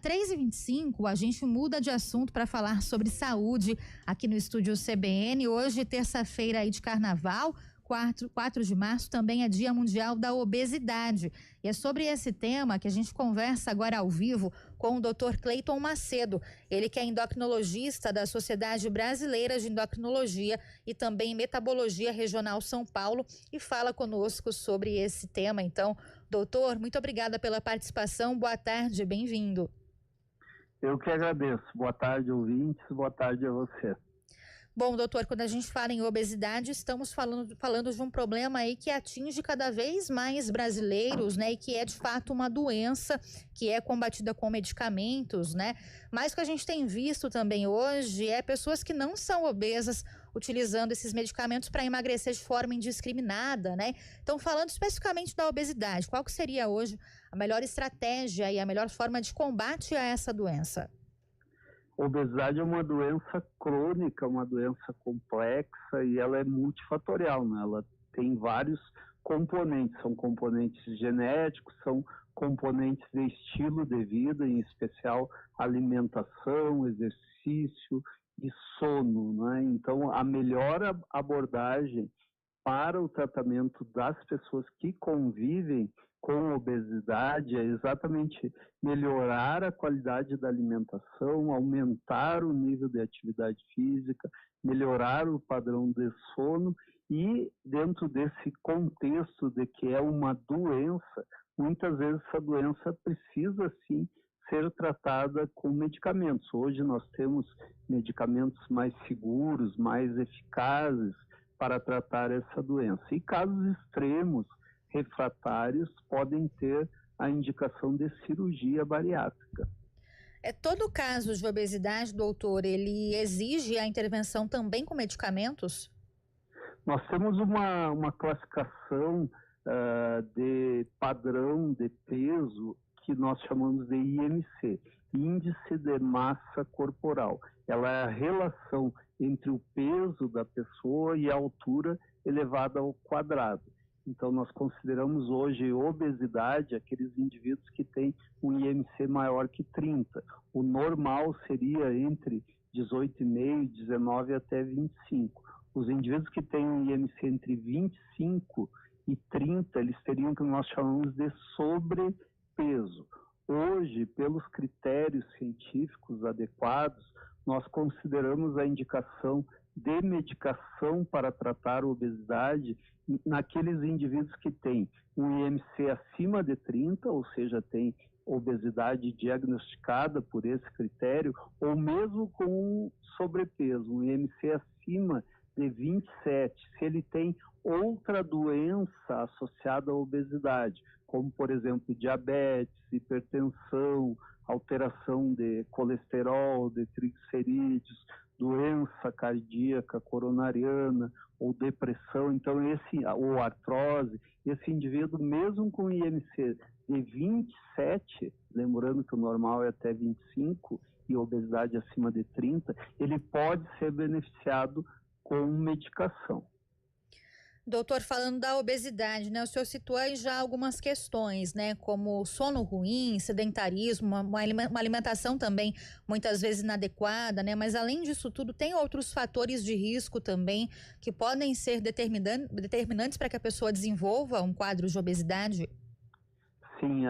3h25, a gente muda de assunto para falar sobre saúde aqui no estúdio CBN. Hoje, terça-feira aí de carnaval, 4 de março, também é Dia Mundial da Obesidade. E é sobre esse tema que a gente conversa agora ao vivo com o Dr. Cleiton Macedo. Ele que é endocrinologista da Sociedade Brasileira de Endocrinologia e também Metabologia Regional São Paulo, e fala conosco sobre esse tema. Então, doutor, muito obrigada pela participação. Boa tarde, bem-vindo. Eu que agradeço. Boa tarde, ouvintes. Boa tarde a você. Bom, doutor, quando a gente fala em obesidade, estamos falando de um problema aí que atinge cada vez mais brasileiros, né? E que é de fato uma doença que é combatida com medicamentos, né? Mas o que a gente tem visto também hoje é pessoas que não são obesas utilizando esses medicamentos para emagrecer de forma indiscriminada, né? Então, falando especificamente da obesidade, qual que seria hoje a melhor estratégia e a melhor forma de combate a essa doença? Obesidade é uma doença crônica, uma doença complexa e ela é multifatorial, né? Ela tem vários componentes, são componentes genéticos, são componentes de estilo de vida, em especial alimentação, exercício e sono, né? Então, a melhor abordagem para o tratamento das pessoas que convivem com obesidade é exatamente melhorar a qualidade da alimentação, aumentar o nível de atividade física, melhorar o padrão de sono e, dentro desse contexto de que é uma doença, muitas vezes essa doença precisa sim ser tratada com medicamentos. Hoje nós temos medicamentos mais seguros, mais eficazes para tratar essa doença. E casos extremos, refratários, podem ter a indicação de cirurgia bariátrica. Todo caso de obesidade, doutor, ele exige a intervenção também com medicamentos? Nós temos uma classificação de padrão de peso que nós chamamos de IMC, Índice de Massa Corporal. Ela é a relação entre o peso da pessoa e a altura elevada ao quadrado. Então, nós consideramos hoje obesidade aqueles indivíduos que têm um IMC maior que 30. O normal seria entre 18,5, 19 até 25. Os indivíduos que têm um IMC entre 25 e 30, eles teriam o que nós chamamos de sobrepeso. Hoje, pelos critérios científicos adequados, nós consideramos a indicação de medicação para tratar a obesidade naqueles indivíduos que têm um IMC acima de 30, ou seja, tem obesidade diagnosticada por esse critério, ou mesmo com sobrepeso, um IMC acima de 27, se ele tem outra doença associada à obesidade, como, por exemplo, diabetes, hipertensão, alteração de colesterol, de triglicerídeos, doença cardíaca coronariana ou depressão, então ou artrose, esse indivíduo, mesmo com IMC de 27, lembrando que o normal é até 25 e obesidade acima de 30, ele pode ser beneficiado com medicação. Doutor, falando da obesidade, né? O senhor citou aí já algumas questões, né? Como sono ruim, sedentarismo, uma alimentação também muitas vezes inadequada, né? Mas além disso tudo, tem outros fatores de risco também que podem ser determinantes para que a pessoa desenvolva um quadro de obesidade? Sim,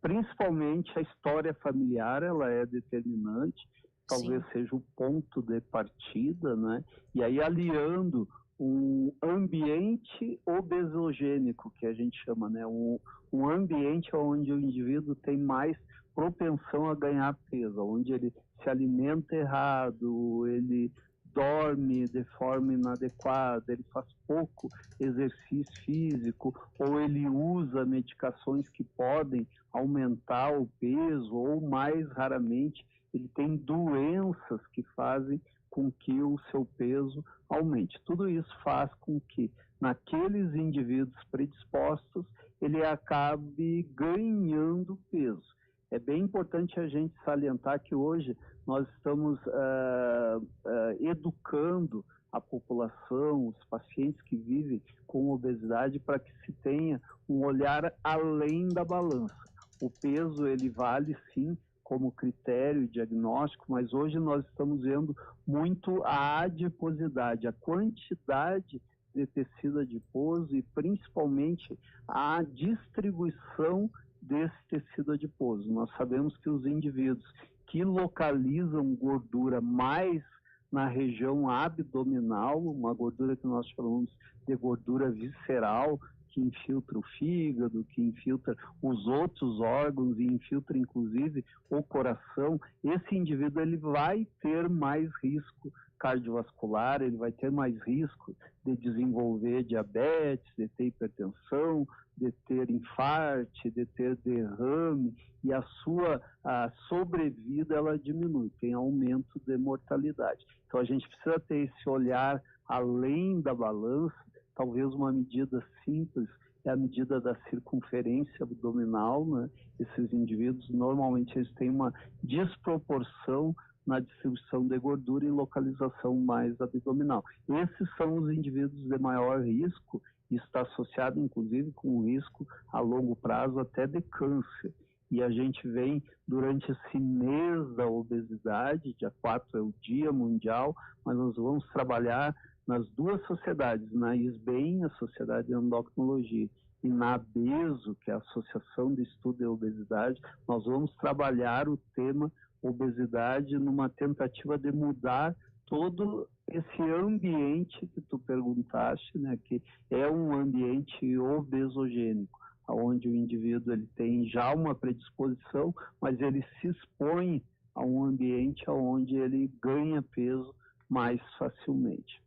principalmente a história familiar, ela é determinante, talvez seja o ponto de partida, né? E aí aliando um ambiente obesogênico, que a gente chama, né? Um ambiente onde o indivíduo tem mais propensão a ganhar peso, onde ele se alimenta errado, ele dorme de forma inadequada, ele faz pouco exercício físico, ou ele usa medicações que podem aumentar o peso, ou mais raramente ele tem doenças que fazem com que o seu peso aumente. Tudo isso faz com que, naqueles indivíduos predispostos, ele acabe ganhando peso. É bem importante a gente salientar que hoje nós estamos educando a população, os pacientes que vivem com obesidade, para que se tenha um olhar além da balança. O peso, ele vale sim, como critério diagnóstico, mas hoje nós estamos vendo muito a adiposidade, a quantidade de tecido adiposo e principalmente a distribuição desse tecido adiposo. Nós sabemos que os indivíduos que localizam gordura mais na região abdominal, uma gordura que nós chamamos de gordura visceral, que infiltra o fígado, que infiltra os outros órgãos e infiltra inclusive o coração, esse indivíduo ele vai ter mais risco cardiovascular, ele vai ter mais risco de desenvolver diabetes, de ter hipertensão, de ter infarte, de ter derrame, e a sobrevida ela diminui, tem aumento de mortalidade. Então a gente precisa ter esse olhar além da balança. Talvez uma medida simples é a medida da circunferência abdominal, né? Esses indivíduos, normalmente, eles têm uma desproporção na distribuição de gordura e localização mais abdominal. Esses são os indivíduos de maior risco e está associado, inclusive, com o risco a longo prazo até de câncer. E a gente vem, durante esse mês da obesidade, dia 4 é o Dia Mundial, mas nós vamos trabalhar nas duas sociedades, na ISBEM, a Sociedade de Endocrinologia, e na ABESO, que é a Associação de Estudo de Obesidade, nós vamos trabalhar o tema obesidade numa tentativa de mudar todo esse ambiente que tu perguntaste, né, que é um ambiente obesogênico, onde o indivíduo ele tem já uma predisposição, mas ele se expõe a um ambiente onde ele ganha peso mais facilmente.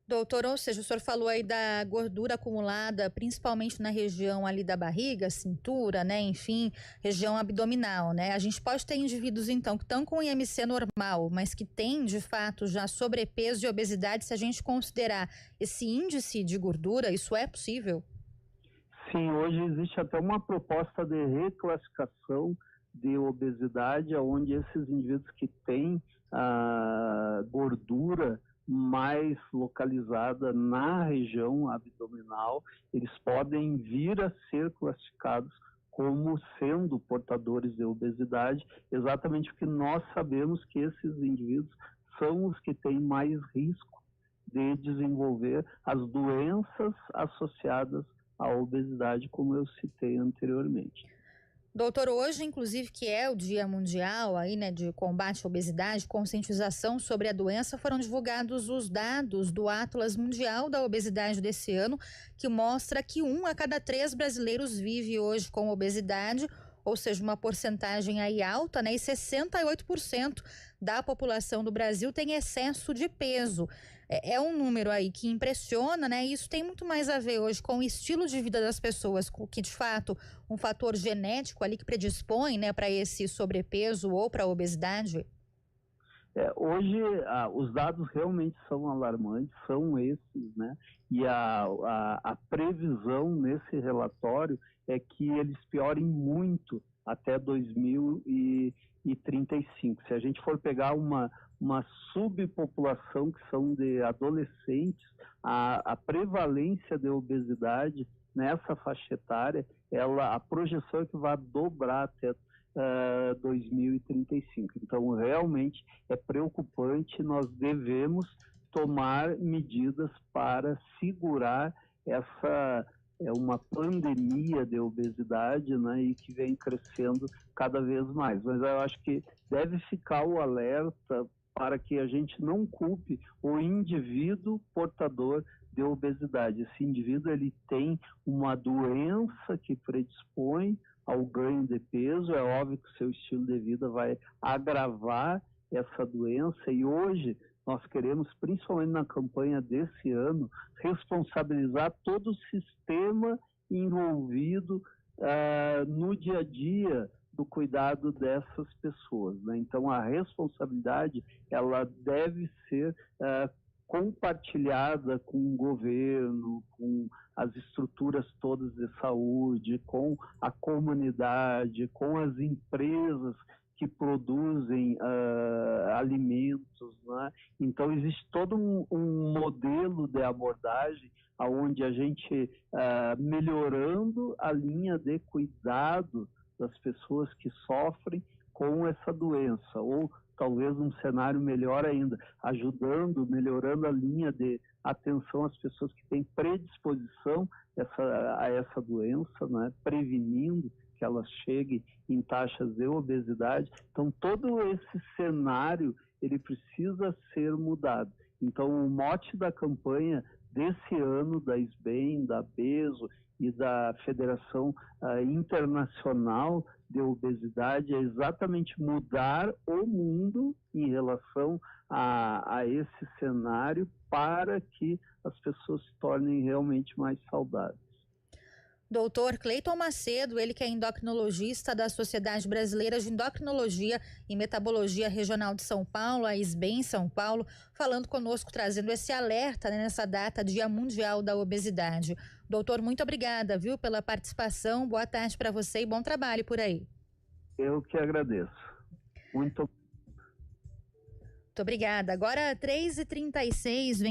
Doutor, ou seja, o senhor falou aí da gordura acumulada, principalmente na região ali da barriga, cintura, né, enfim, região abdominal, né? A gente pode ter indivíduos, então, que estão com IMC normal, mas que têm, de fato, já sobrepeso e obesidade. Se a gente considerar esse índice de gordura, isso é possível? Sim, hoje existe até uma proposta de reclassificação de obesidade, onde esses indivíduos que têm gordura mais localizada na região abdominal, eles podem vir a ser classificados como sendo portadores de obesidade, exatamente porque nós sabemos que esses indivíduos são os que têm mais risco de desenvolver as doenças associadas à obesidade, como eu citei anteriormente. Doutor, hoje, inclusive, que é o Dia Mundial aí, né, de combate à obesidade, conscientização sobre a doença, foram divulgados os dados do Atlas Mundial da Obesidade desse ano, que mostra que 1 a cada 3 brasileiros vive hoje com obesidade, ou seja, uma porcentagem aí alta, né, e 68% da população do Brasil tem excesso de peso. É um número aí que impressiona, né? E isso tem muito mais a ver hoje com o estilo de vida das pessoas, que de fato um fator genético ali que predispõe, né, para esse sobrepeso ou para a obesidade. Hoje os dados realmente são alarmantes, são esses, né? E a previsão nesse relatório é que eles piorem muito até 2035. Se a gente for pegar uma subpopulação que são de adolescentes, a prevalência de obesidade nessa faixa etária, a projeção é que vai dobrar até 2035. Então, realmente é preocupante, nós devemos tomar medidas para segurar essa uma pandemia de obesidade, né, e que vem crescendo cada vez mais. Mas eu acho que deve ficar o alerta para que a gente não culpe o indivíduo portador de obesidade. Esse indivíduo ele tem uma doença que predispõe ao ganho de peso, é óbvio que o seu estilo de vida vai agravar essa doença, e hoje nós queremos, principalmente na campanha desse ano, responsabilizar todo o sistema envolvido no dia a dia do cuidado dessas pessoas, né? Então a responsabilidade ela deve ser compartilhada com o governo, com as estruturas todas de saúde, com a comunidade, com as empresas que produzem alimentos, né? Então existe todo um modelo de abordagem onde a gente, melhorando a linha de cuidado das pessoas que sofrem com essa doença, ou talvez um cenário melhor ainda, melhorando a linha de atenção às pessoas que têm predisposição a essa doença, né? Prevenindo que elas cheguem em taxas de obesidade. Então, todo esse cenário, ele precisa ser mudado. Então, o mote da campanha desse ano da SBEM, da BESO e da Federação Internacional de Obesidade é exatamente mudar o mundo em relação a esse cenário para que as pessoas se tornem realmente mais saudáveis. Doutor Cleiton Macedo, ele que é endocrinologista da Sociedade Brasileira de Endocrinologia e Metabologia Regional de São Paulo, a SBEM São Paulo, falando conosco, trazendo esse alerta, né, nessa data, Dia Mundial da Obesidade. Doutor, muito obrigada, viu, pela participação. Boa tarde para você e bom trabalho por aí. Eu que agradeço. Muito obrigada. Agora, 3h36, vem